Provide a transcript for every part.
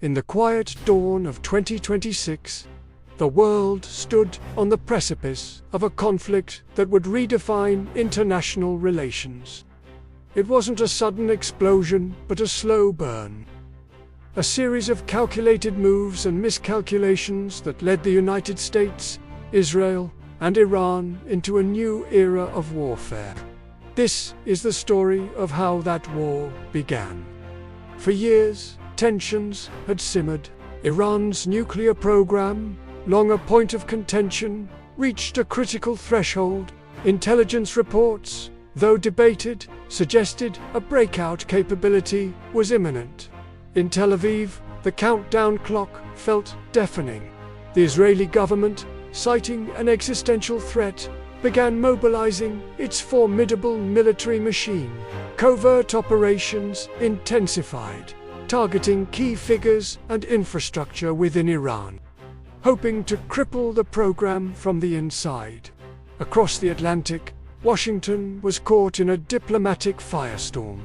In the quiet dawn of 2026, the world stood on the precipice of a conflict that would redefine international relations. It wasn't a sudden explosion, but a slow burn. A series of calculated moves and miscalculations that led the United States, Israel, and Iran into a new era of warfare. This is the story of how that war began. For years, tensions had simmered. Iran's nuclear program, long a point of contention, reached a critical threshold. Intelligence reports, though debated, suggested a breakout capability was imminent. In Tel Aviv, the countdown clock felt deafening. The Israeli government, citing an existential threat, began mobilizing its formidable military machine. Covert operations intensified, targeting key figures and infrastructure within Iran, hoping to cripple the program from the inside. Across the Atlantic, Washington was caught in a diplomatic firestorm.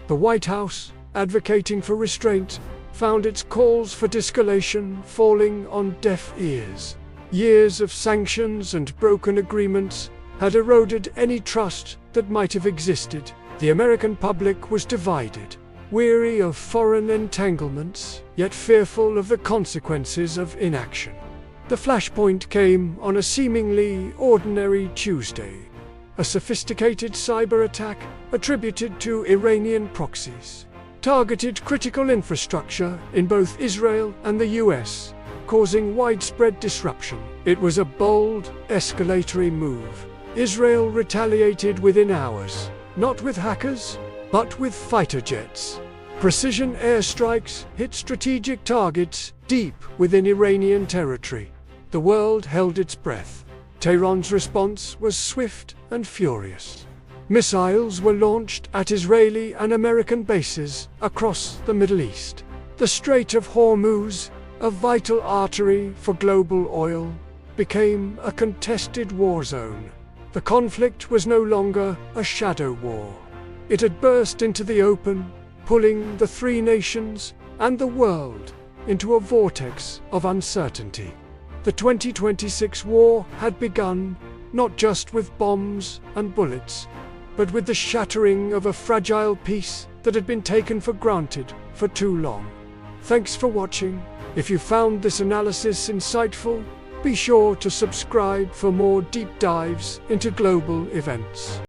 The White House, advocating for restraint, found its calls for de-escalation falling on deaf ears. Years of sanctions and broken agreements had eroded any trust that might have existed. The American public was divided, weary of foreign entanglements, yet fearful of the consequences of inaction. The flashpoint came on a seemingly ordinary Tuesday. A sophisticated cyber attack, attributed to Iranian proxies, targeted critical infrastructure in both Israel and the US, causing widespread disruption. It was a bold, escalatory move. Israel retaliated within hours, not with hackers, but with fighter jets. Precision airstrikes hit strategic targets deep within Iranian territory. The world held its breath. Tehran's response was swift and furious. Missiles were launched at Israeli and American bases across the Middle East. The Strait of Hormuz, a vital artery for global oil, became a contested war zone. The conflict was no longer a shadow war. It had burst into the open, pulling the three nations and the world into a vortex of uncertainty. The 2026 war had begun, not just with bombs and bullets, but with the shattering of a fragile peace that had been taken for granted for too long. Thanks for watching. If you found this analysis insightful, be sure to subscribe for more deep dives into global events.